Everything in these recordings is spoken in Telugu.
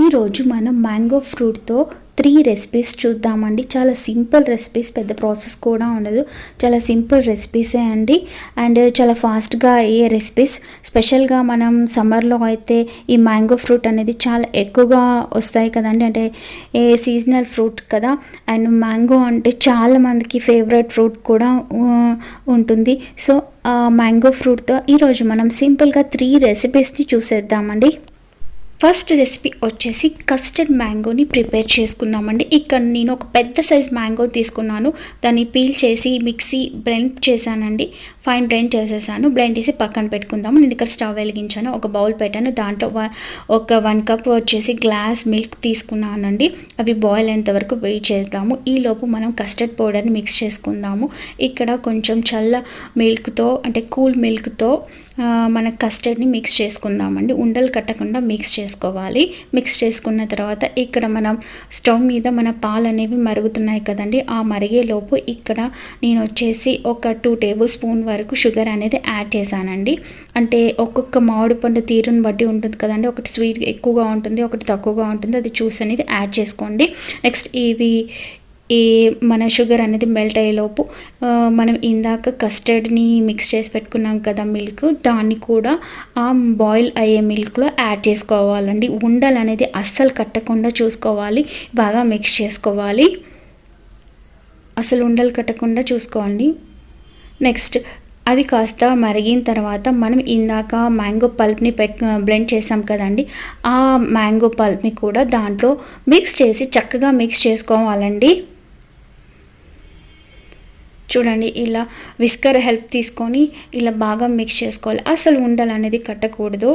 ఈరోజు మనం మ్యాంగో ఫ్రూట్తో 3 రెసిపీస్ చూద్దామండి. చాలా సింపుల్ రెసిపీస్, పెద్ద ప్రాసెస్ కూడా ఉండదు. చాలా సింపుల్ రెసిపీసే అండి. అండ్ చాలా ఫాస్ట్గా అయ్యే రెసిపీస్. స్పెషల్గా మనం సమ్మర్లో అయితే ఈ మ్యాంగో ఫ్రూట్ అనేది చాలా ఎక్కువగా వస్తాయి కదండి. అంటే సీజనల్ ఫ్రూట్ కదా. అండ్ మ్యాంగో అంటే చాలామందికి ఫేవరెట్ ఫ్రూట్ కూడా ఉంటుంది. సో మ్యాంగో ఫ్రూట్తో ఈరోజు మనం సింపుల్గా 3 రెసిపీస్ని చూసేద్దామండి. ఫస్ట్ రెసిపీ వచ్చేసి కస్టర్డ్ మ్యాంగోని ప్రిపేర్ చేసుకుందామండి. ఇక్కడ నేను ఒక పెద్ద సైజ్ మ్యాంగో తీసుకున్నాను. దాన్ని పీల్ చేసి మిక్సీ బ్లెండ్ చేశానండి. ఫైన్ బ్లెండ్ చేసేసాను. బ్లెండ్ చేసి పక్కన పెట్టుకుందాము. నేను ఇక్కడ స్టవ్ వెలిగించాను, ఒక బౌల్ పెట్టాను. దాంట్లో ఒక 1 కప్ వచ్చేసి గ్లాస్ మిల్క్ తీసుకున్నానండి. అవి బాయిల్ అయ్యేంత వరకు వెయిట్ చేద్దాము. ఈలోపు మనం కస్టర్డ్ పౌడర్ని మిక్స్ చేసుకుందాము. ఇక్కడ కొంచెం చల్ల మిల్క్తో అంటే కూల్ మిల్క్తో మన కస్టర్డ్ని మిక్స్ చేసుకుందామండి. ఉండలు కట్టకుండా మిక్స్ చేసుకోవాలి. మిక్స్ చేసుకున్న తర్వాత ఇక్కడ మనం స్టవ్ మీద మన పాలు అనేవి మరుగుతున్నాయి కదండి. ఆ మరిగేలోపు ఇక్కడ నేను వచ్చేసి ఒక 2 టేబుల్ స్పూన్ వరకు షుగర్ అనేది యాడ్ చేశానండి. అంటే ఒక్కొక్క మామిడి పండు తీరుని బట్టి ఉంటుంది కదండి. ఒకటి స్వీట్ ఎక్కువగా ఉంటుంది, ఒకటి తక్కువగా ఉంటుంది. అది చూసి అనేది యాడ్ చేసుకోండి. నెక్స్ట్ మన షుగర్ అనేది మెల్ట్ అయ్యేలోపు మనం ఇందాక కస్టర్డ్ని మిక్స్ చేసి పెట్టుకున్నాం కదా మిల్క్, దాన్ని కూడా ఆ బాయిల్ అయ్యే మిల్క్లో యాడ్ చేసుకోవాలండి. ఉండలు అనేది అస్సలు కట్టకుండా చూసుకోవాలి. బాగా మిక్స్ చేసుకోవాలి. అసలు ఉండలు కట్టకుండా చూసుకోవాలి. నెక్స్ట్ అవి కాస్త మరిగిన తర్వాత మనం ఇందాక మ్యాంగో పల్ప్ని బ్లెండ్ చేసాం కదండి. ఆ మ్యాంగో పల్ప్ని కూడా దాంట్లో మిక్స్ చేసి చక్కగా మిక్స్ చేసుకోవాలండి. చూడండి, ఇలా విస్కర్ హెల్ప్ తీసుకొని ఇలా బాగా మిక్స్ చేసుకోవాలి. అసలు ఉండలు అనేది కట్టకూడదు.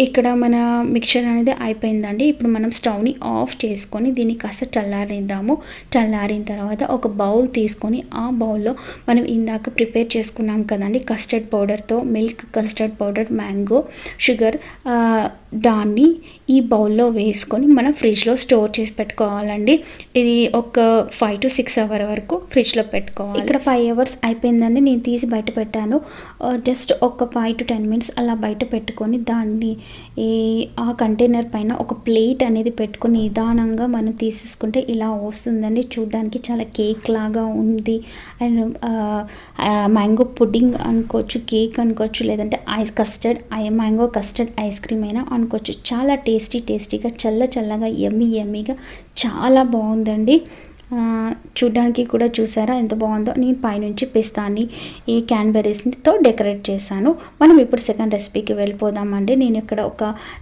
ఇక్కడ మన మిక్చర్ అనేది అయిపోయిందండి. ఇప్పుడు మనం స్టవ్ని ఆఫ్ చేసుకొని దీన్ని కాస్త చల్లారిద్దాము. చల్లారిన తర్వాత ఒక బౌల్ తీసుకొని ఆ బౌల్లో మనం ఇందాక ప్రిపేర్ చేసుకున్నాం కదండి కస్టర్డ్ పౌడర్తో, milk, custard powder, mango, sugar, దాన్ని ఈ బౌల్లో వేసుకొని మనం ఫ్రిడ్జ్లో స్టోర్ చేసి పెట్టుకోవాలండి. ఇది ఒక 5 to 6 hours వరకు ఫ్రిడ్జ్లో పెట్టుకోవాలి. ఇక్కడ 5 hours అయిపోయిందండి. నేను తీసి బయట పెట్టాను. జస్ట్ ఒక 5 to 10 minutes అలా బయట పెట్టుకొని దాన్ని ఆ కంటైనర్ పైన ఒక ప్లేట్ అనేది పెట్టుకొని నిదానంగా మనం తీసేసుకుంటే ఇలా వస్తుందండి. చూడడానికి చాలా కేక్ లాగా ఉంది. అండ్ మ్యాంగో పుడ్డింగ్ అనుకోవచ్చు, కేక్ అనుకోవచ్చు, లేదంటే మ్యాంగో కస్టర్డ్ ఐస్ క్రీమ్ అయినా అనుకోవచ్చు. చాలా టేస్టీగా చల్లగా యమ్మీగా చాలా బాగుందండి. చూడ్డానికి కూడా చూసారా ఎంత బాగుందో. నేను పైనుంచి పిస్తాని ఈ క్యాన్బెరీస్తో డెకరేట్ చేశాను. మనం ఇప్పుడు సెకండ్ రెసిపీకి వెళ్ళిపోదామండి. నేను ఇక్కడ ఒక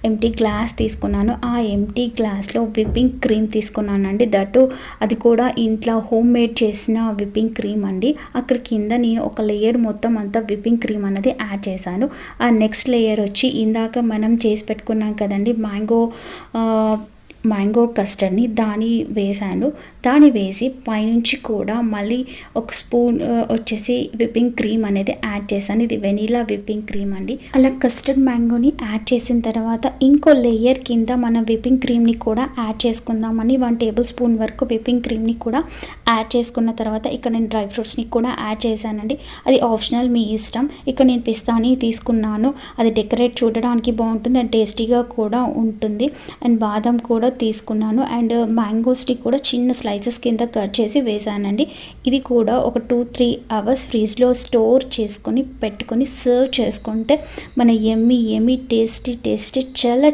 ఎంటీ గ్లాస్ తీసుకున్నాను. ఆ ఎంటీ గ్లాస్లో విప్పింగ్ క్రీమ్ తీసుకున్నానండి. దట్టు అది కూడా ఇంట్లో హోమ్ మేడ్ చేసిన విప్పింగ్ క్రీమ్ అండి. అక్కడ కింద నేను ఒక లేయర్ మొత్తం అంతా విప్పింగ్ క్రీమ్ అనేది యాడ్ చేశాను. ఆ నెక్స్ట్ లేయర్ వచ్చి ఇందాక మనం చేసి పెట్టుకున్నాం కదండి మ్యాంగో కస్టర్డ్ని దాన్ని వేసాను. దాన్ని వేసి పైనుంచి కూడా మళ్ళీ ఒక స్పూన్ వచ్చేసి విప్పింగ్ క్రీమ్ అనేది యాడ్ చేశాను. ఇది వెనీలా విప్పింగ్ క్రీమ్ అండి. అలా కస్టర్డ్ మ్యాంగోని యాడ్ చేసిన తర్వాత ఇంకో లేయర్ కింద మనం విప్పింగ్ క్రీమ్ని కూడా యాడ్ చేసుకుందామని 1 టేబుల్ స్పూన్ వరకు విప్పింగ్ క్రీమ్ని కూడా యాడ్ చేసుకున్న తర్వాత ఇక్కడ నేను డ్రై ఫ్రూట్స్ని కూడా యాడ్ చేశానండి. అది ఆప్షనల్, మీ ఇష్టం. ఇక్కడ నేను పిస్తాని తీసుకున్నాను. అది డెకరేట్ చూడడానికి బాగుంటుంది అండ్ టేస్టీగా కూడా ఉంటుంది. అండ్ బాదం కూడా తీసుకున్నాను. అండ్ మ్యాంగోస్ని కూడా చిన్న స్లైసెస్ కింద కట్ చేసి వేసానండి. ఇది కూడా ఒక 2-3 hours ఫ్రిడ్జ్లో స్టోర్ చేసుకొని పెట్టుకొని సర్వ్ చేసుకుంటే మన యమ్మీ టేస్టీ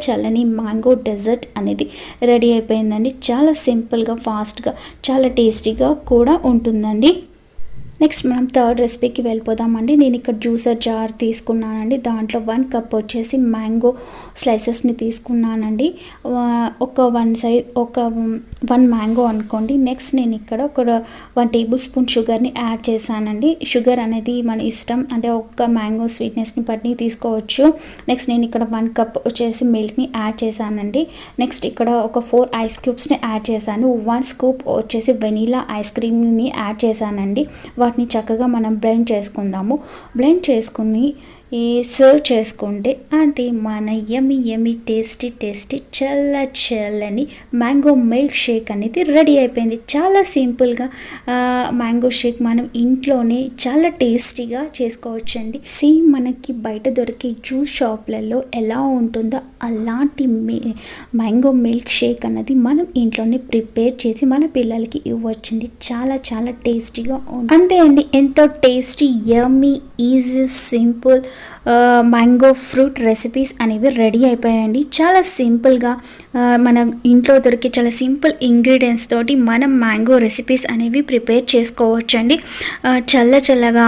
చల్లని మ్యాంగో డెజర్ట్ అనేది రెడీ అయిపోయిందండి. చాలా సింపుల్గా, ఫాస్ట్గా, చాలా టేస్టీగా కూడా ఉంటుందండి. నెక్స్ట్ మనం థర్డ్ రెసిపీకి వెళ్ళిపోదామండి. నేను ఇక్కడ జ్యూసర్ జార్ తీసుకున్నానండి. దాంట్లో 1 కప్ వచ్చేసి మ్యాంగో స్లైసెస్ని తీసుకున్నానండి. ఒక 1 మ్యాంగో అనుకోండి. నెక్స్ట్ నేను ఇక్కడ ఒక 1 టేబుల్ స్పూన్ షుగర్ని యాడ్ చేశానండి. షుగర్ అనేది మన ఇష్టం, అంటే ఒక మ్యాంగో స్వీట్నెస్ని బట్టి తీసుకోవచ్చు. నెక్స్ట్ నేను ఇక్కడ 1 కప్ వచ్చేసి మిల్క్ని యాడ్ చేశానండి. నెక్స్ట్ ఇక్కడ ఒక 4 ఐస్ క్యూబ్స్ని యాడ్ చేశాను. 1 స్కూప్ వచ్చేసి వెనీలా ఐస్ క్రీమ్ని యాడ్ చేశానండి. వాటిని చక్కగా మనం బ్లెండ్ చేసుకుందాము. బ్లెండ్ చేసుకుని సర్వ్ చేసుకుంటే అది మన యమ్మీ టేస్టీ చల్లని మ్యాంగో మిల్క్ షేక్ అనేది రెడీ అయిపోయింది. చాలా సింపుల్గా మ్యాంగో షేక్ మనం ఇంట్లోనే చాలా టేస్టీగా చేసుకోవచ్చండి. సేమ్ మనకి బయట దొరికే జ్యూస్ షాప్లలో ఎలా ఉంటుందో అలాంటి మ్యాంగో మిల్క్ షేక్ అన్నది మనం ఇంట్లోనే ప్రిపేర్ చేసి మన పిల్లలకి ఇవ్వచ్చండి. చాలా టేస్టీగా ఉంది. అంతే అండి, ఎంతో టేస్టీ యమ్మీ easy simple mango fruit recipes అనేవి రెడీ అయిపోయాయండి. చాలా సింపుల్గా మన ఇంట్లో దొరికే చాలా సింపుల్ ఇంగ్రీడియంట్స్ తోటి మనం మ్యాంగో రెసిపీస్ అనేవి ప్రిపేర్ చేసుకోవచ్చండి. చల్లగా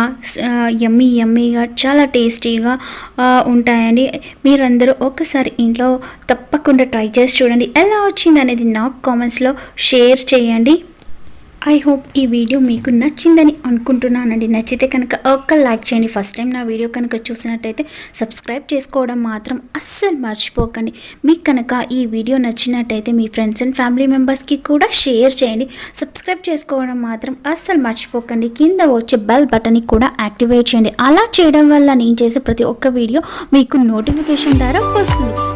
యమ్మీగా చాలా టేస్టీగా ఉంటాయండి. మీరందరూ ఒకసారి ఇంట్లో తప్పకుండా ట్రై చేసి చూడండి. ఎలా వచ్చింది అనేది నాకు కామెంట్స్లో షేర్ చేయండి. ఐ హోప్ ఈ వీడియో మీకు నచ్చిందని అనుకుంటున్నానండి. నచ్చితే కనుక ఒక లైక్ చేయండి. ఫస్ట్ టైం నా వీడియో కనుక చూసినట్టయితే సబ్స్క్రైబ్ చేసుకోవడం మాత్రం అస్సలు మర్చిపోకండి. మీకు కనుక ఈ వీడియో నచ్చినట్టయితే మీ ఫ్రెండ్స్ అండ్ ఫ్యామిలీ మెంబర్స్కి కూడా షేర్ చేయండి. సబ్స్క్రైబ్ చేసుకోవడం మాత్రం అస్సలు మర్చిపోకండి. కింద వచ్చే బెల్ బటన్ని కూడా యాక్టివేట్ చేయండి. అలా చేయడం వల్ల నేను చేసే ప్రతి ఒక్క వీడియో మీకు నోటిఫికేషన్ ద్వారా వస్తుంది.